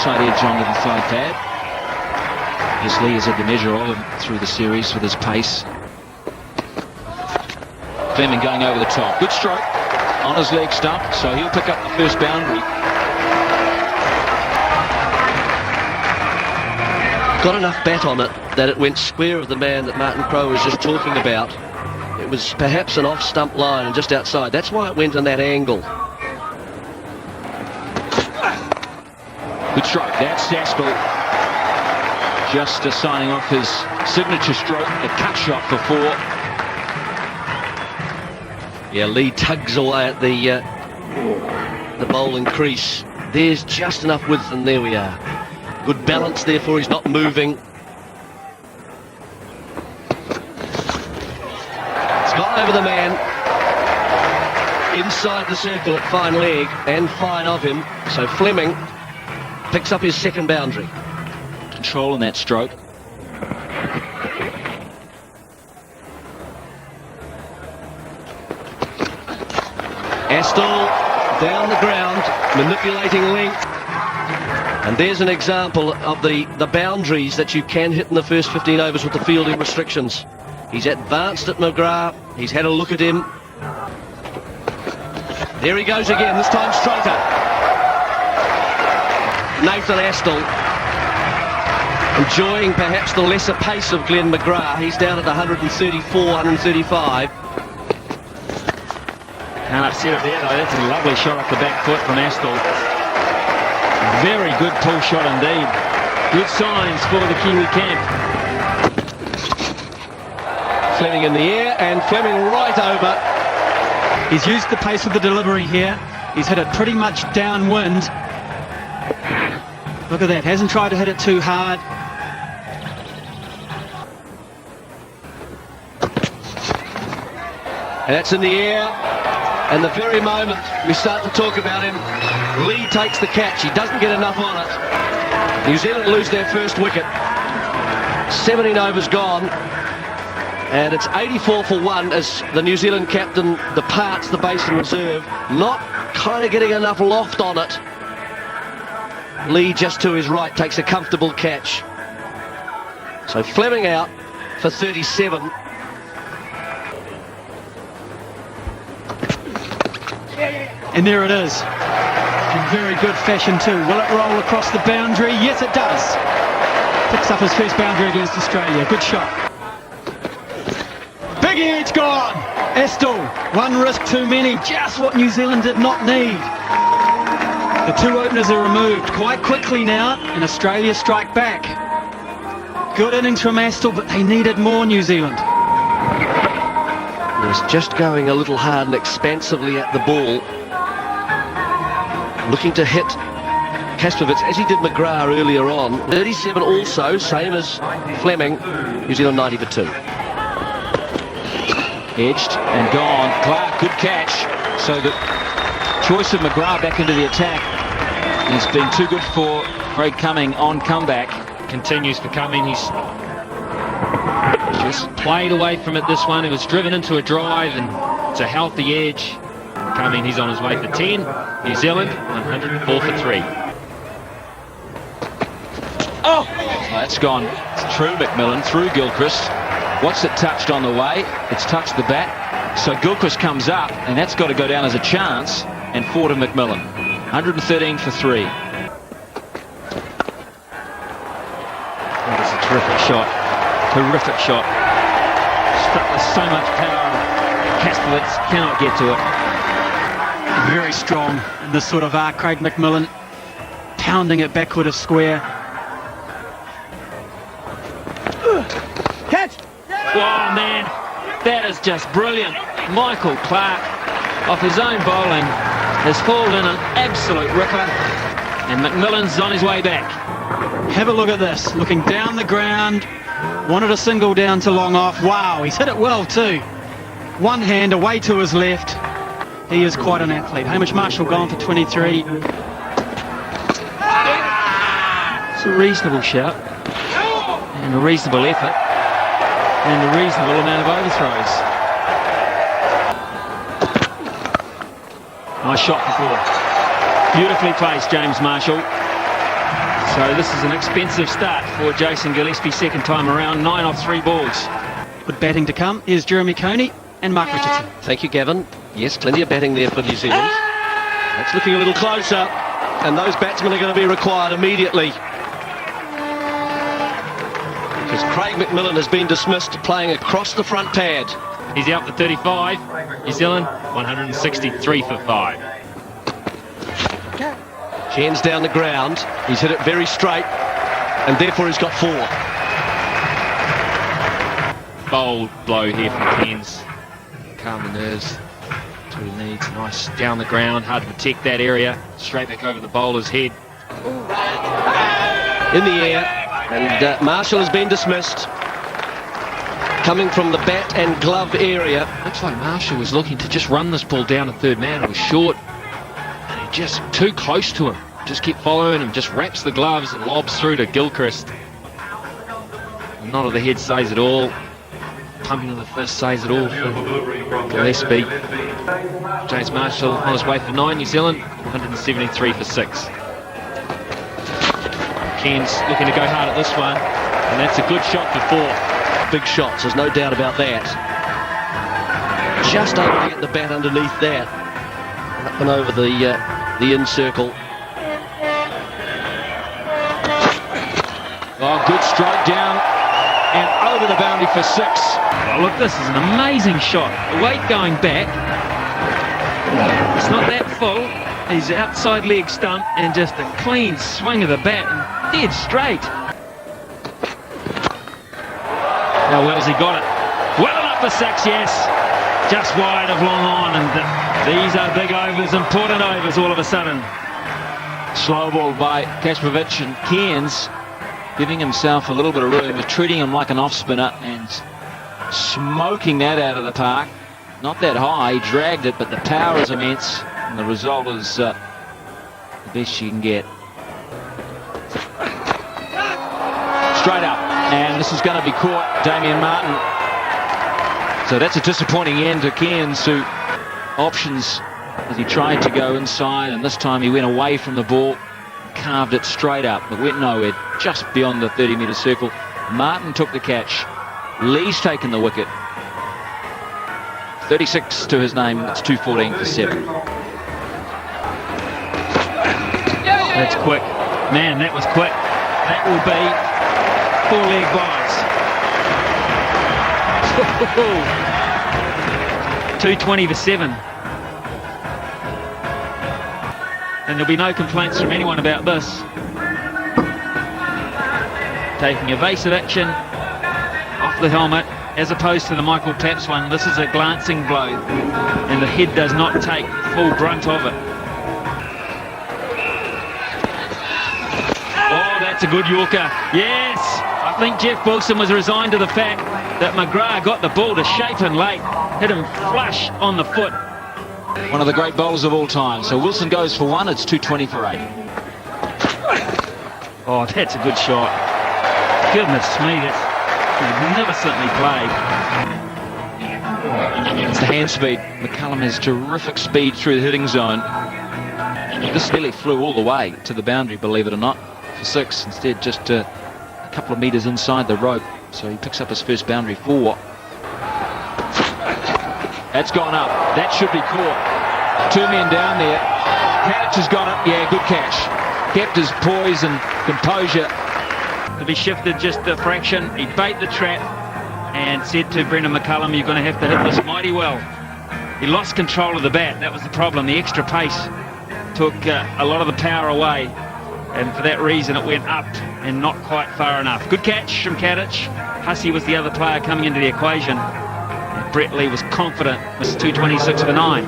outside edge on the thigh pad. Yes, Lee has had the measure of him through the series with his pace. Fleming going over the top. Good stroke on his leg stump, so he'll pick up the first boundary. Got enough bat on it that it went square of the man that Martin Crowe was just talking about. It was perhaps an off-stump line and just outside. That's why it went in that angle. Good stroke. That's Saskell. Just signing off his signature stroke, a cut shot for 4. Yeah, Lee tugs away at the bowling crease. There's just enough width, and there we are. Good balance, therefore he's not moving. It's gone over the man. Inside the circle at fine leg, and fine of him. So Fleming picks up his second boundary. Control in that stroke. Astle down the ground, manipulating length. And there's an example of the boundaries that you can hit in the first 15 overs with the fielding restrictions. He's advanced at McGrath. He's had a look at him. There he goes again, this time straighter. Nathan Astle enjoying perhaps the lesser pace of Glenn McGrath. He's down at 134, 135. Can't upset it there though. That's a lovely shot off the back foot from Astle. Very good pull shot indeed. Good signs for the Kiwi camp. Fleming in the air, and Fleming right over. He's used the pace of the delivery here. He's hit it pretty much downwind. Look at that, hasn't tried to hit it too hard. And that's in the air. And the very moment we start to talk about him, Lee takes the catch. He doesn't get enough on it. New Zealand lose their first wicket. 17 overs gone. And it's 84 for 1 as the New Zealand captain departs the Basin Reserve. Not kind of getting enough loft on it. Lee just to his right takes a comfortable catch. So Fleming out for 37. And there it is. In very good fashion too. Will it roll across the boundary? Yes, it does. Picks up his first boundary against Australia. Good shot. Big edge gone. Astle, one risk too many. Just what New Zealand did not need. The two openers are removed quite quickly now, and Australia strike back. Good innings from Astle, but they needed more, New Zealand. He's just going a little hard and expansively at the ball. Looking to hit Kastrovic as he did McGrath earlier on. 37 also, same as Fleming. New Zealand 90 for 2. Edged and gone. Clark, good catch. So the choice of McGrath back into the attack has been too good for Craig Cumming on comeback. Continues for Cumming. He's just played away from it this one. It was driven into a drive and it's a healthy edge. Cumming, he's on his way for 10. New Zealand 104 for 3. Oh! That's gone through McMillan, through Gilchrist. What's it touched on the way? It's touched the bat. So Gilchrist comes up, and that's got to go down as a chance, and 4 to McMillan. 113 for 3. That is a terrific shot. Terrific shot. Struck with so much power. Kastrovic cannot get to it. Very strong in this sort of arc. Craig McMillan pounding it backward of square. Catch! Oh man, that is just brilliant. Michael Clark, off his own bowling, has hauled in an absolute ripper, and McMillan's on his way back. Have a look at this, looking down the ground, wanted a single down to long off. Wow, he's hit it well too. One hand away to his left. He is quite an athlete. Hamish Marshall gone for 23. It's a reasonable shot, and a reasonable effort, and a reasonable amount of overthrows. Nice shot for 4. Beautifully placed, James Marshall. So this is an expensive start for Jason Gillespie, second time around, 9 off 3 balls. With batting to come, here's Jeremy Coney and Mark Richardson. Thank you, Gavin. Yes, plenty of batting there for New Zealand. That's looking a little closer, and those batsmen are going to be required immediately. Because Craig McMillan has been dismissed, playing across the front pad. He's out for 35. New Zealand, 163 for 5. Cairns down the ground. He's hit it very straight, and therefore he's got 4. Bold blow here from Cairns. Calm the nerves. That's what he needs. Nice down the ground, hard to protect that area. Straight back over the bowler's head. In the air, and Marshall has been dismissed. Coming from the bat and glove area. Looks like Marshall was looking to just run this ball down to third man. It was short. And he just too close to him. Just kept following him, just wraps the gloves and lobs through to Gilchrist. A nod of the head says it all. Pumping of the fist says it all for Gillespie. James Marshall on his way for 9, New Zealand, 173 for 6. Cairns looking to go hard at this one, and that's a good shot for 4. Big shots, there's no doubt about that. Just able to get the bat underneath that. Up and over the in circle. Oh, good stroke down and over the boundary for 6. Oh, look, this is an amazing shot. The weight going back. It's not that full. He's outside leg stump and just a clean swing of the bat and dead straight. How well's he got it? Well enough for 6, yes. Just wide of long on, and these are big overs, important overs all of a sudden. Slow ball by Kaspovich, and Cairns giving himself a little bit of room, treating him like an off spinner and smoking that out of the park. Not that high, he dragged it, but the power is immense, and the result is the best you can get. Straight up, and this is going to be caught, Damien Martin. So that's a disappointing end to Cairns, who options as he tried to go inside, and this time he went away from the ball, carved it straight up, but went nowhere, just beyond the 30-metre circle. Martin took the catch. Lee's taken the wicket. 36 to his name. It's 214 for 7. That's quick. Man, that was quick. That will be 4-leg buys. 220 for 7. And there'll be no complaints from anyone about this. Taking evasive action off the helmet, as opposed to the Michael Taps one. This is a glancing blow, and the head does not take full brunt of it. Oh, that's a good Yorker. Yes! I think Jeff Wilson was resigned to the fact that McGrath got the ball to Chapin late. Hit him flush on the foot. One of the great bowlers of all time. So Wilson goes for 1. It's 220 for 8. Oh, that's a good shot. Goodness me, that's magnificently played. It's the hand speed. McCullum has terrific speed through the hitting zone. This nearly flew all the way to the boundary, believe it or not, for 6. Instead, just a couple of metres inside the rope. So he picks up his first boundary 4. That's gone up. That should be caught. 2 men down there. Katich has got it. Yeah, good catch. Kept his poise and composure. To be shifted just a fraction. He bait the trap and said to Brendan McCullum, you're going to have to hit this mighty well. He lost control of the bat. That was the problem. The extra pace took a lot of the power away, and for that reason it went up and not quite far enough. Good catch from Katich. Hussey was the other player coming into the equation. And Brett Lee was confident. It's 226 for 9.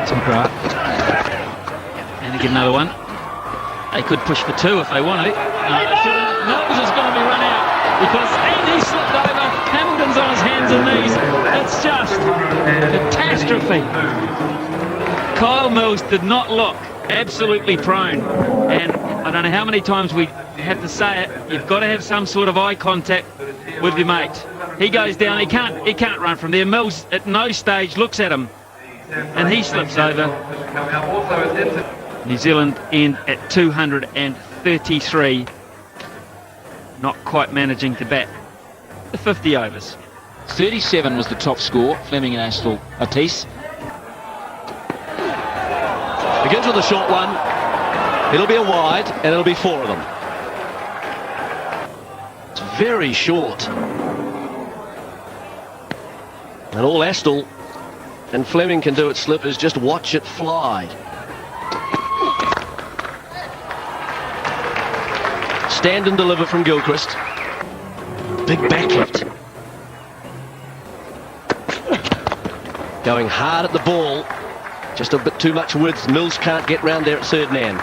It's McGrath. And they get another one. They could push for 2 if they want to. No, they shouldn't. Mills is going to be run out because he slipped over. Hamilton's on his hands and knees. It's just catastrophe. Kyle Mills did not look absolutely prone. And I don't know how many times we have to say it. You've got to have some sort of eye contact with your mate. He goes down. He can't run from there. Mills at no stage looks at him, and he slips over. New Zealand end at 233. Not quite managing to bat the 50 overs. 37 was the top score. Fleming and Astle apiece. Begins with a short one. It'll be a wide, and it'll be 4 of them. It's very short. And all Astle and Fleming can do at slip is just watch it fly. Stand and deliver from Gilchrist. Big backlift. Going hard at the ball. Just a bit too much width. Mills can't get round there at third man.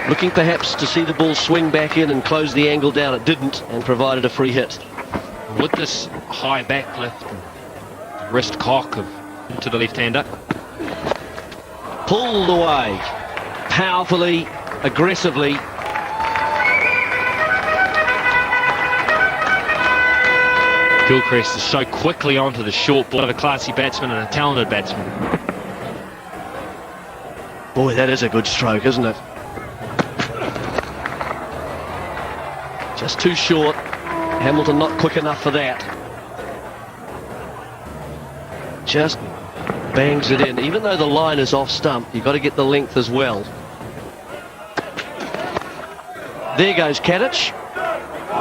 Looking perhaps to see the ball swing back in and close the angle down. It didn't, and provided a free hit. With this high backlift and wrist cock to the left-hander. Pulled away. Powerfully, aggressively. Gilchrist is so quickly onto the short ball of a classy batsman and a talented batsman. Boy, that is a good stroke, isn't it? Just too short. Hamilton not quick enough for that. Just bangs it in. Even though the line is off stump, you've got to get the length as well. There goes Katich.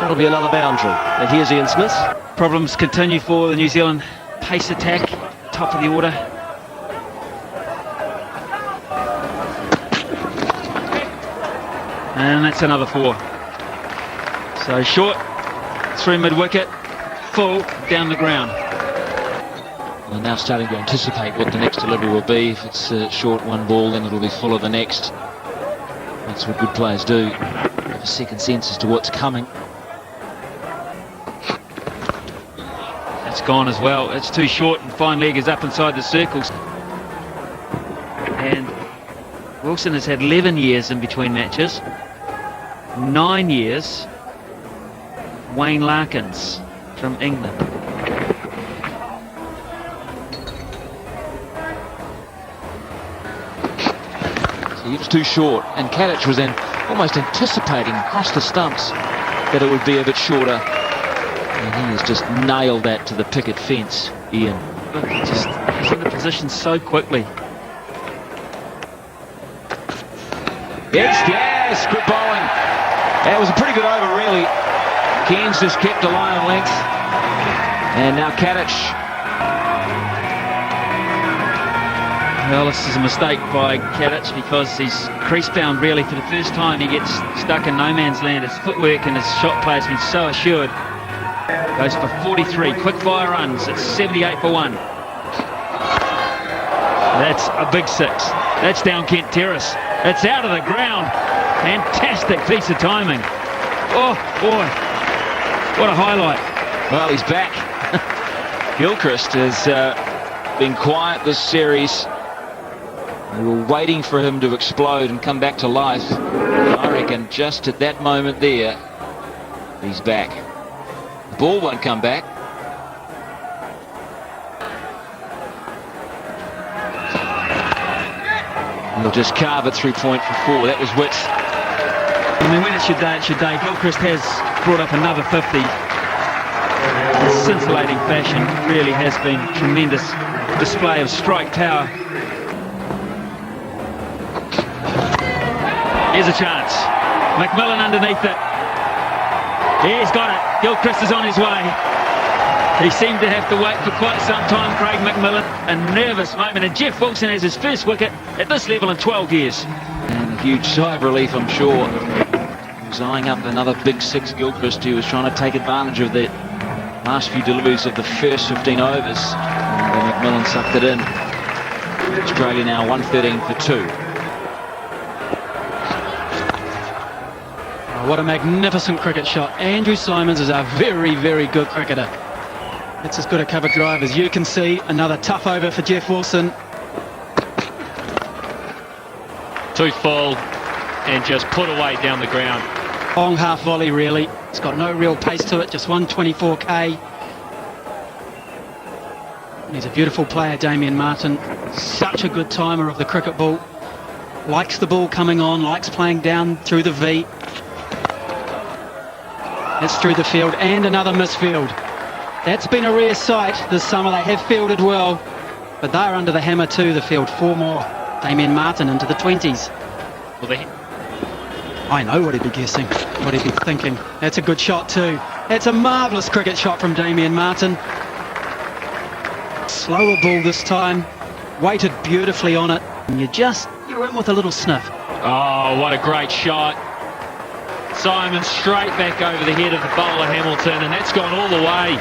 That'll be another boundary. And here's Ian Smith. Problems continue for the New Zealand pace attack, top of the order. And that's another 4. So short, through mid-wicket, full, down the ground. We're now starting to anticipate what the next delivery will be. If it's a short one ball, then it'll be full of the next. That's what good players do. Have a second sense as to what's coming. That's gone as well. It's too short, and fine leg is up inside the circles. And Wilson has had 11 years in between matches. 9 years. Wayne Larkins from England. So he was too short, and Katich was then almost anticipating across the stumps that it would be a bit shorter. And he has just nailed that to the picket fence, Ian. Look, he's in the position so quickly. Yes, good bowling. That was a pretty good over, really. Cairns just kept the line of length. And now Katich. Well, this is a mistake by Katich because he's crease bound really for the first time. He gets stuck in no man's land. His footwork and his shot play has been so assured. Goes for 43 quick fire runs. It's 78 for 1. That's a big 6. That's down Kent Terrace. It's out of the ground. Fantastic piece of timing. Oh boy, what a highlight. Well, he's back. Gilchrist has been quiet this series. We were waiting for him to explode and come back to life. I reckon just at that moment there, he's back. The ball won't come back. He'll just carve it through point for 4. That was width. I mean, when it's your day, it's your day. Gilchrist has brought up another 50. A scintillating fashion. Really has been tremendous display of strike power. Here's a chance. McMillan underneath it. He's got it. Gilchrist is on his way. He seemed to have to wait for quite some time, Craig McMillan. A nervous moment, and Jeff Wilson has his first wicket at this level in 12 years. And a huge sigh of relief, I'm sure. He was eyeing up another big 6, Gilchrist. He was trying to take advantage of the last few deliveries of the first 15 overs. And McMillan sucked it in. Australia now 113 for 2. What a magnificent cricket shot. Andrew Symonds is a very, very good cricketer. It's as good a cover drive as you can see. Another tough over for Jeff Wilson. Too full and just put away down the ground. Long half volley, really. It's got no real pace to it, just 124k. And he's a beautiful player, Damien Martin. Such a good timer of the cricket ball. Likes the ball coming on, likes playing down through the V. It's through the field and another misfield. That's been a rare sight this summer. They have fielded well, but they're under the hammer too, the field. 4 more. Damien Martin into the 20s. Well, I know what he'd be guessing, what he'd be thinking. That's a good shot too. That's a marvellous cricket shot from Damien Martin. Slower ball this time. Weighted beautifully on it. And you're in with a little sniff. Oh, what a great shot. Simon straight back over the head of the bowler Hamilton, and that's gone all the way.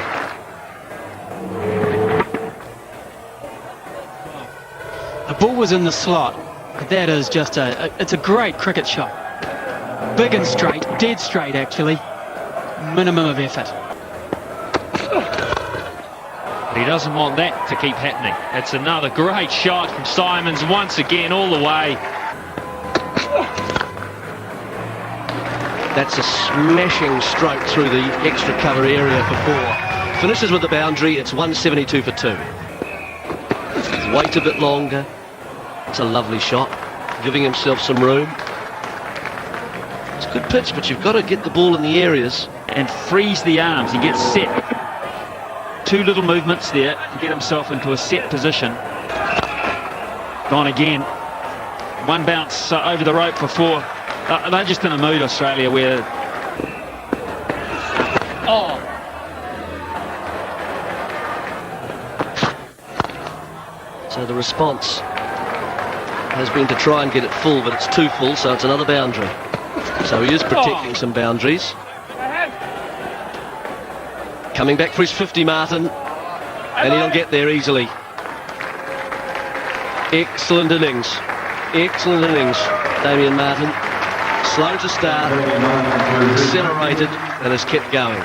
The ball was in the slot. That is just it's a great cricket shot. Big and straight, dead straight actually. Minimum of effort. But he doesn't want that to keep happening. It's another great shot from Simons once again all the way. That's a smashing stroke through the extra cover area for 4. Finishes with the boundary. It's 172 for 2. Wait a bit longer. It's a lovely shot, giving himself some room. It's a good pitch, but you've got to get the ball in the areas. And freeze the arms. He gets set. 2 little movements there to get himself into a set position. Gone again. 1 bounce over the rope for 4. They're just in a mood, Australia, where... Oh! So the response has been to try and get it full, but it's too full, so it's another boundary. So he is protecting some boundaries. Coming back for his 50, Martin, and he'll get there easily. Excellent innings. Excellent innings, Damien Martin. Slow to start, accelerated, and has kept going.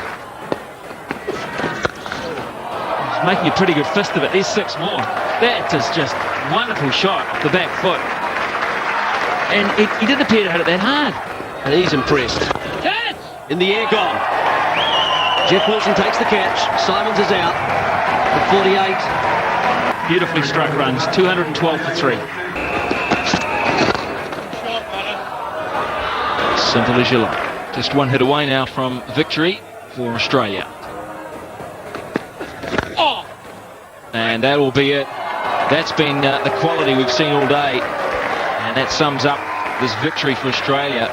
He's making a pretty good fist of it. There's 6 more. That is just wonderful shot off the back foot. And he didn't appear to hit it that hard. And he's impressed. In the air, gone. Jeff Wilson takes the catch. Simons is out at 48. Beautifully struck runs, 212 for 3. Simple as you like. Just 1 hit away now from victory for Australia. And that will be it. That's been the quality we've seen all day. And that sums up this victory for Australia.